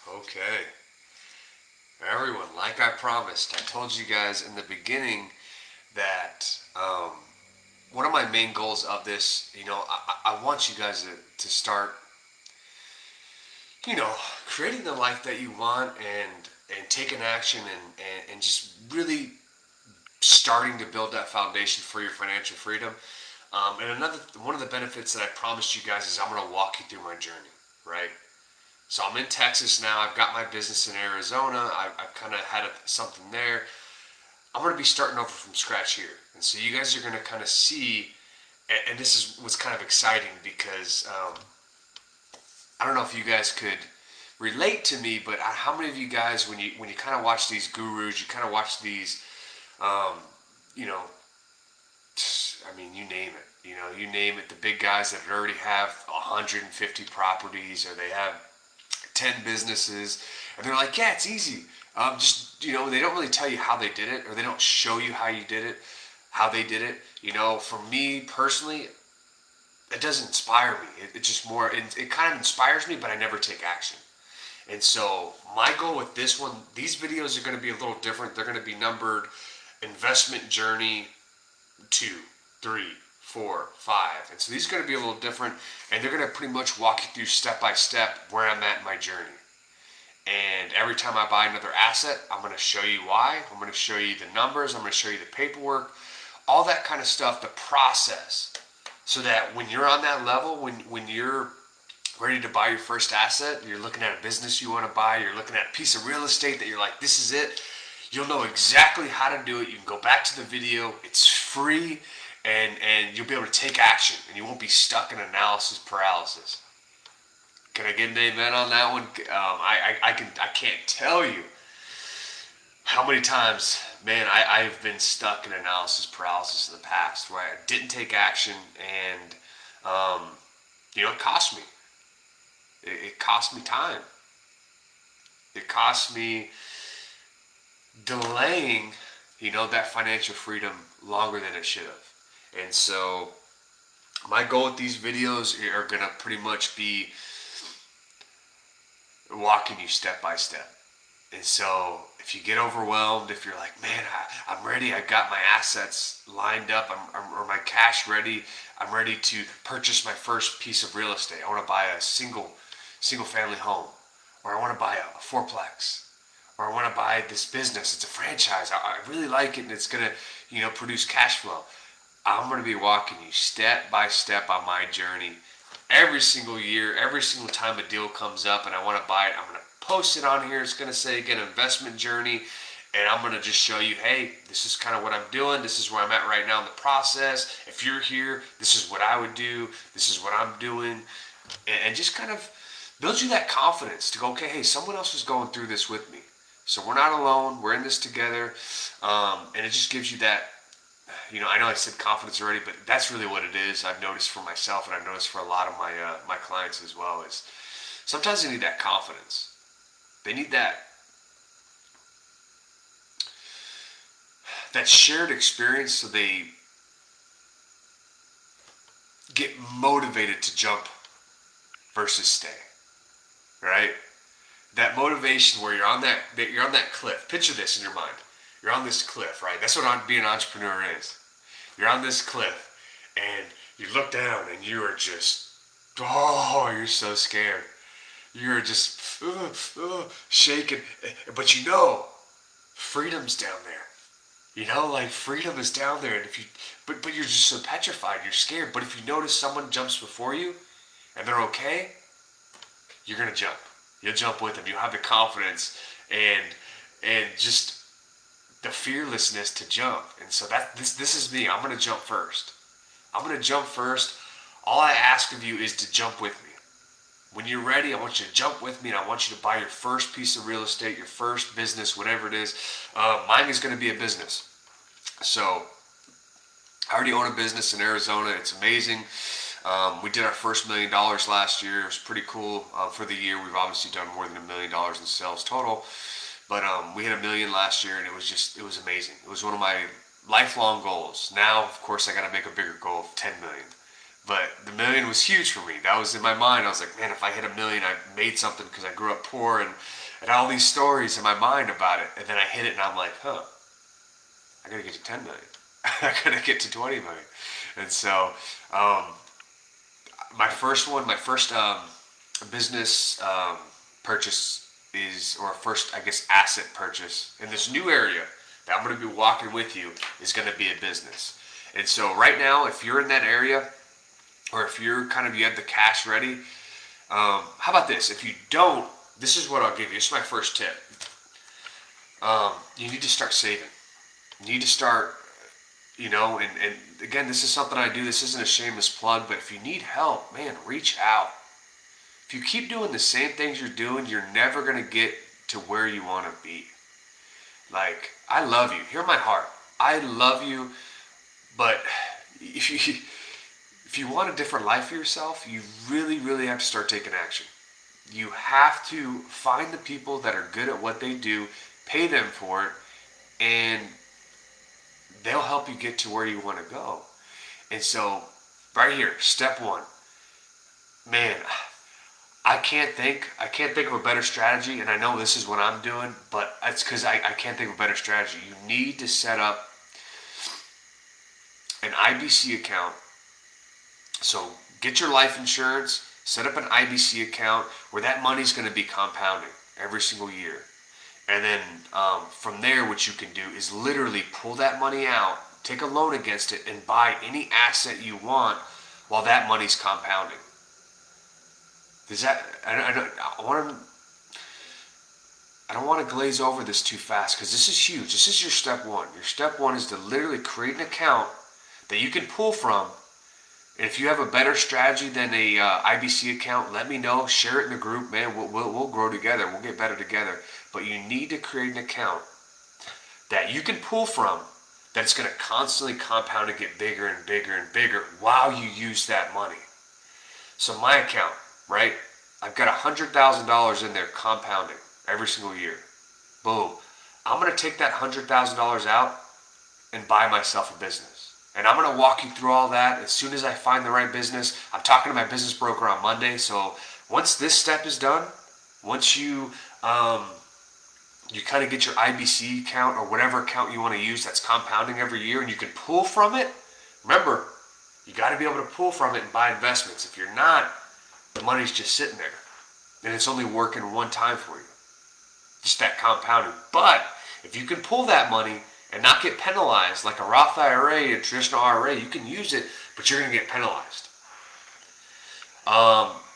Okay. Everyone, like I promised, I told you guys in the beginning that one of my main goals of this, I want you guys to start, creating the life that you want and taking action and just really starting to build that foundation for your financial freedom. And another one of the benefits that I promised you guys is I'm going to walk you through my journey, right? So I'm in Texas now. I've got my business in Arizona. I've kind of had something there. I'm going to be starting over from scratch here. And so you guys are going to kind of see, and this is what's kind of exciting because I don't know if you guys could relate to me, but how many of you guys, when you kind of watch these gurus, you kind of watch these, um, you know, I mean, you name it. You name it. The big guys that already have 150 properties, or they have 10 businesses, and they're like, yeah, it's easy. They don't really tell you how they did it, or they don't show you how they did it. For me personally, it doesn't inspire me. It just more, it kind of inspires me, but I never take action. And so my goal with this one, these videos are going to be a little different. They're going to be numbered investment journey 2, 3, 4, 5. And so these are going to be a little different, and they're going to pretty much walk you through step by step where I'm at in my journey. And every time I buy another asset, I'm going to show you why. I'm going to show you the numbers. I'm going to show you the paperwork, all that kind of stuff, the process. So that when you're on that level, when you're ready to buy your first asset, you're looking at a business you want to buy, you're looking at a piece of real estate that you're like, this is it. You'll know exactly how to do it. You can go back to the video. It's free, and you'll be able to take action, and you won't be stuck in analysis paralysis. Can I get an amen on that one? I can't tell you how many times, man, I've been stuck in analysis paralysis in the past where I didn't take action, and it cost me. It cost me time. It cost me delaying, that financial freedom longer than it should have. And so my goal with these videos are going to pretty much be walking you step by step. And so if you get overwhelmed, if you're like, man, I'm ready, I got my assets lined up, or my cash ready, I'm ready to purchase my first piece of real estate. I want to buy a single family home, or I want to buy a fourplex, or I want to buy this business. It's a franchise. I really like it, and it's going to, produce cash flow. I'm going to be walking you step by step on my journey. Every single year, every single time a deal comes up and I want to buy it, I'm going to post it on here. It's going to say, again, investment journey. And I'm going to just show you, hey, this is kind of what I'm doing. This is where I'm at right now in the process. If you're here, this is what I would do. This is what I'm doing. And just kind of builds you that confidence to go, okay, hey, someone else is going through this with me. So we're not alone. We're in this together. And it just gives you that, I know I said confidence already, but that's really what it is. I've noticed for myself, and I've noticed for a lot of my clients as well, is sometimes they need that confidence. They need that shared experience, so they get motivated to jump versus stay. Right? That motivation where you're on that cliff. Picture this in your mind. You're on this cliff, right? That's what being an entrepreneur is. You're on this cliff, and you look down, and you are just, you're so scared. You're just shaking, but freedom's down there. Like freedom is down there, and but you're just so petrified, you're scared. But if you notice someone jumps before you, and they're okay, you're gonna jump. You'll jump with them. You'll have the confidence and just the fearlessness to jump. And so this is me. I'm gonna jump first. All I ask of you is to jump with me. When you're ready, I want you to jump with me, and I want you to buy your first piece of real estate, your first business, whatever it is. Mine is going to be a business. So I already own a business in Arizona. It's amazing. We did our first $1 million last year. It was pretty cool. For the year, we've obviously done more than $1 million in sales total. But we hit $1 million last year, and it was amazing. It was one of my lifelong goals. Now, of course, I got to make a bigger goal of $10 million. But the million was huge for me. That was in my mind. I was like, man, if I hit a million, I made something because I grew up poor and all these stories in my mind about it. And then I hit it and I'm like, I gotta get to 10 million. I gotta get to 20 million. And so, um, my first business purchase or first, I guess, asset purchase in this new area that I'm going to be walking with you is going to be a business. And so right now, if you're in that area, or if you're you have the cash ready, how about this? If you don't, this is what I'll give you. This is my first tip. You need to start saving. You need to start, and again, this is something I do. This isn't a shameless plug, but if you need help, man, reach out. If you keep doing the same things you're doing, you're never going to get to where you want to be. Like, I love you. Hear my heart. I love you, but if you want a different life for yourself, you really, really have to start taking action. You have to find the people that are good at what they do, pay them for it, and they'll help you get to where you want to go. And so, right here, step one. Man, I can't think of a better strategy, and I know this is what I'm doing, but it's because I can't think of a better strategy. You need to set up an IBC account. So get your life insurance, set up an IBC account where that money's going to be compounding every single year. And then from there, what you can do is literally pull that money out, take a loan against it, and buy any asset you want while that money's compounding. Does that? I don't want to glaze over this too fast because this is huge. This is your step one. Your step one is to literally create an account that you can pull from. And if you have a better strategy than a IBC account, let me know. Share it in the group, man. We'll grow together. We'll get better together. But you need to create an account that you can pull from that's going to constantly compound and get bigger and bigger and bigger while you use that money. So my account, right? I've got $100,000 in there compounding every single year. Boom. I'm going to take that $100,000 out and buy myself a business. And I'm going to walk you through all that as soon as I find the right business. I'm talking to my business broker on Monday. So once this step is done, once you kind of get your IBC account or whatever account you want to use that's compounding every year and you can pull from it, remember, you got to be able to pull from it and buy investments. If you're not, the money's just sitting there. And it's only working one time for you. Just that compounding. But if you can pull that money and not get penalized like a Roth IRA, a traditional IRA, you can use it, but you're going to get penalized.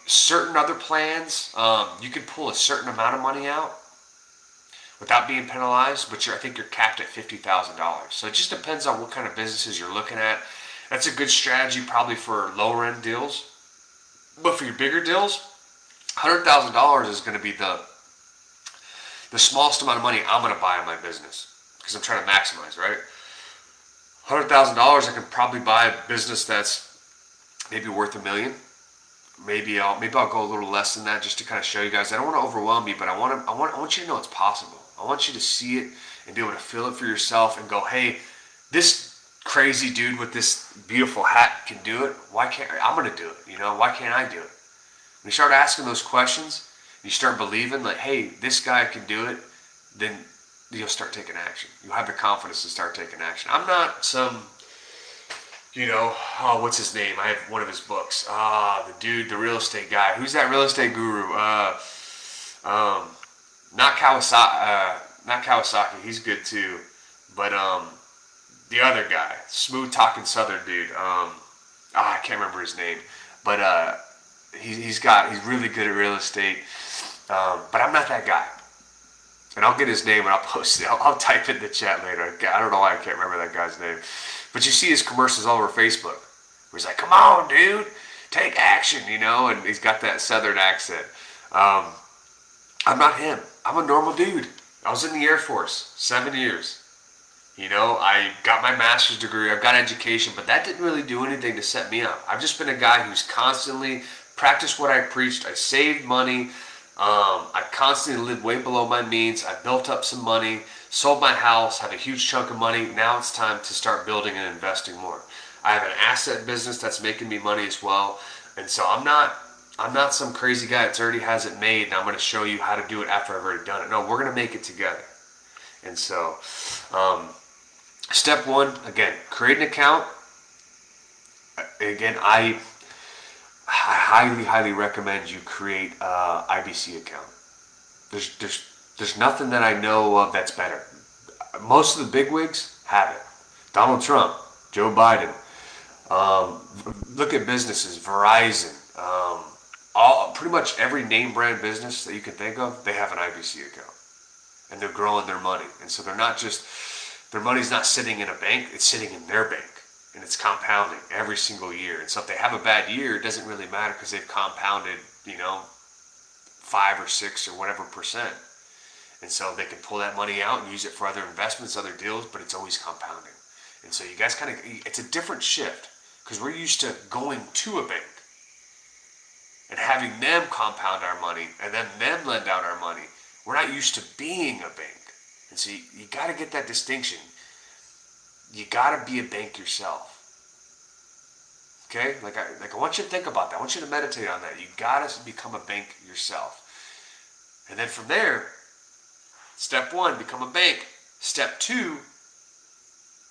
Certain other plans, you can pull a certain amount of money out without being penalized, but I think you're capped at $50,000. So it just depends on what kind of businesses you're looking at. That's a good strategy probably for lower end deals. But for your bigger deals, $100,000 is going to be the smallest amount of money I'm going to buy in my business because I'm trying to maximize, right? $100,000, I can probably buy a business that's maybe worth $1 million. Maybe I'll go a little less than that just to kind of show you guys. I don't want to overwhelm you, but I want you to know it's possible. I want you to see it and be able to feel it for yourself and go, hey, this crazy dude with this beautiful hat can do it. Why can't I'm going to do it? Why can't I do it? When you start asking those questions, you start believing like, hey, this guy can do it, then you'll start taking action. You'll have the confidence to start taking action. I'm not some, what's his name? I have one of his books. The real estate guy. Who's that real estate guru? Not Kawasaki. He's good too. But the other guy, smooth talking Southern dude. I can't remember his name. But he's really good at real estate. But I'm not that guy. And I'll get his name and I'll post it. I'll type it in the chat later. I don't know why I can't remember that guy's name. But you see his commercials all over Facebook. Where he's like, come on, dude. Take action, and he's got that Southern accent. I'm not him. I'm a normal dude. I was in the Air Force 7 years. I got my master's degree. I've got education. But that didn't really do anything to set me up. I've just been a guy who's constantly practiced what I preached. I saved money. I constantly lived way below my means. I built up some money, sold my house, have a huge chunk of money. Now it's time to start building and investing more. I have an asset business that's making me money as well. And so I'm not some crazy guy that already has it made and I'm going to show you how to do it after I've already done it. No, we're going to make it together. And so, step one, again, create an account. Again, I highly, highly recommend you create a IBC account. There's nothing that I know of that's better. Most of the bigwigs have it. Donald Trump, Joe Biden. Look at businesses, Verizon. Pretty much every name brand business that you can think of, they have an IBC account, and they're growing their money. And so they're not just their money's not sitting in a bank; it's sitting in their bank, and it's compounding every single year. And so if they have a bad year, it doesn't really matter because they've compounded, 5 or 6 or whatever percent. And so they can pull that money out and use it for other investments, other deals, but it's always compounding. And so you guys it's a different shift because we're used to going to a bank and having them compound our money and then them lend out our money. We're not used to being a bank. And so you got to get that distinction. You got to be a bank yourself. Okay? I want you to think about that. I want you to meditate on that. You got to become a bank yourself. And then from there, step one, become a bank. Step two,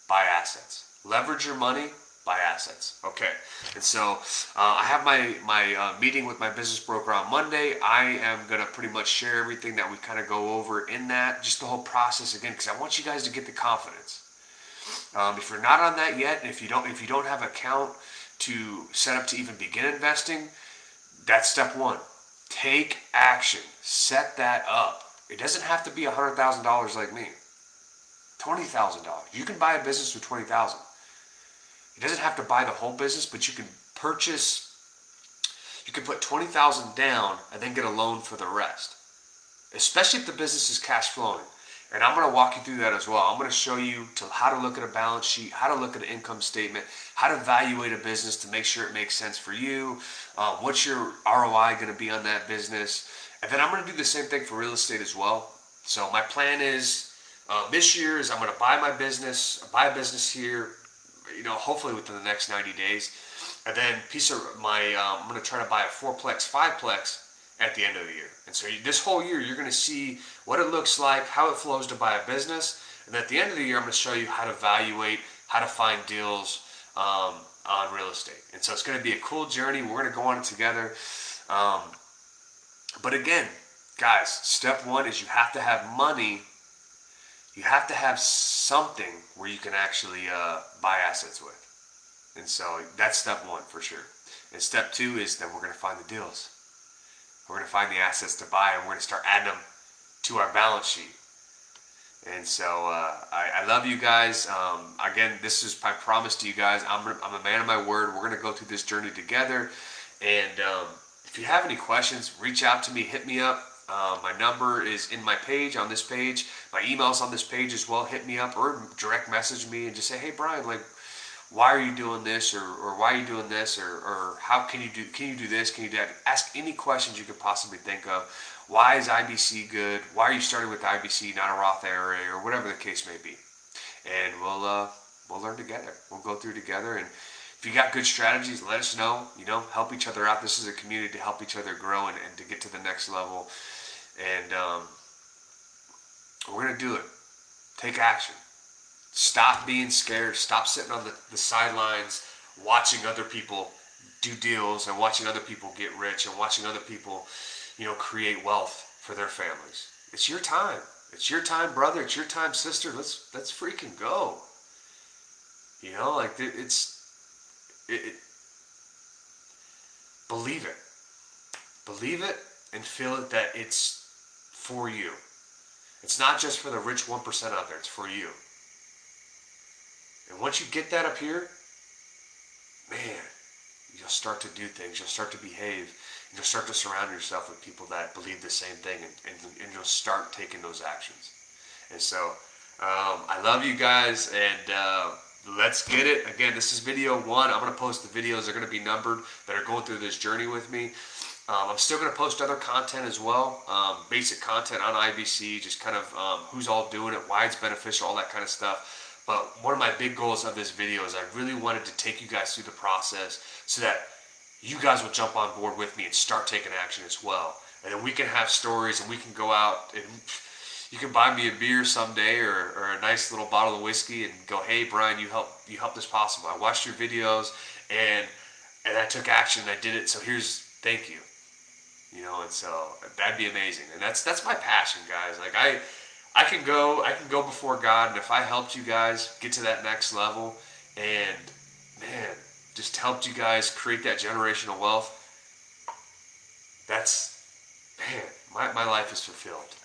buy assets. Leverage your money, buy assets. Okay. And so I have my meeting with my business broker on Monday. I am going to pretty much share everything that we kind of go over in that, just the whole process again, because I want you guys to get the confidence. If you're not on that yet, and if you don't have an account to set up to even begin investing, that's step one. Take action. Set that up. It doesn't have to be $100,000 like me. $20,000. You can buy a business with $20,000. It doesn't have to buy the whole business, but you can purchase. You can put $20,000 down and then get a loan for the rest. Especially if the business is cash flowing. And I'm going to walk you through that as well. I'm going to show you how to look at a balance sheet, how to look at an income statement, how to evaluate a business to make sure it makes sense for you. What's your ROI going to be on that business? And then I'm going to do the same thing for real estate as well. So my plan is this year is I'm going to buy a business here, hopefully within the next 90 days. And then I'm going to try to buy a 4-plex, 5-plex at the end of the year. And so this whole year, you're going to see what it looks like, how it flows to buy a business. And at the end of the year, I'm going to show you how to evaluate, how to find deals on real estate. And so it's going to be a cool journey. We're going to go on it together. But again, guys, step one is you have to have money. You have to have something where you can actually buy assets with. And so that's step one for sure. And step two is then we're going to find the deals. We're going to find the assets to buy, and we're going to start adding them to our balance sheet. And so I love you guys. Again, this is my promise to you guys. I'm a man of my word. We're going to go through this journey together. And if you have any questions, reach out to me. Hit me up. My number is in my page, on this page. My email's on this page as well. Hit me up or direct message me and just say, hey, Brian, why are you doing this, or why are you doing this, or how can you do this, can you do that? Ask any questions you could possibly think of. Why is IBC good? Why are you starting with IBC, not a Roth IRA, or whatever the case may be? And we'll learn together. We'll go through together, and if you got good strategies, let us know. Help each other out. This is a community to help each other grow and to get to the next level. And we're gonna do it. Take action. Stop being scared. Stop sitting on the sidelines watching other people do deals and watching other people get rich and watching other people, create wealth for their families. It's your time. It's your time, brother. It's your time, sister. Let's freaking go. Believe it. Believe it and feel it that it's for you. It's not just for the rich 1% out there. It's for you. And once you get that up here, man, you'll start to do things. You'll start to behave. And you'll start to surround yourself with people that believe the same thing, and you'll start taking those actions. And so, I love you guys, and let's get it. Again, this is video 1. I'm going to post the videos. They're going to be numbered that are going through this journey with me. I'm still going to post other content as well, basic content on IBC, just kind of who's all doing it, why it's beneficial, all that kind of stuff. But one of my big goals of this video is I really wanted to take you guys through the process so that you guys will jump on board with me and start taking action as well. And then we can have stories and we can go out and you can buy me a beer someday or a nice little bottle of whiskey and go, hey Brian, you helped this possible. I watched your videos and I took action and I did it. So here's thank you. You know, and so that'd be amazing. And that's my passion, guys. Like I can go before God, and if I helped you guys get to that next level, and man, just helped you guys create that generational wealth, that's man, my life is fulfilled.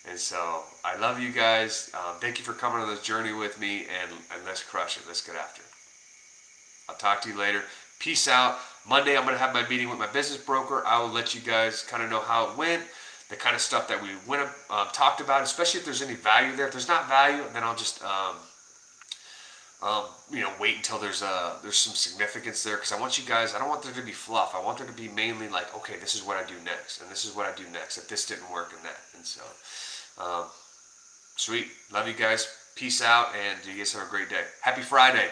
And so I love you guys. Thank you for coming on this journey with me, and let's crush it. Let's get after it. I'll talk to you later. Peace out. Monday, I'm going to have my meeting with my business broker. I will let you guys kind of know how it went, the kind of stuff that we went talked about, especially if there's any value there. If there's not value, then I'll just wait until there's some significance there, because I want you guys. I don't want there to be fluff. I want there to be mainly like, okay, this is what I do next, and this is what I do next. If this didn't work, and that, and so sweet. Love you guys. Peace out, and you guys have a great day. Happy Friday.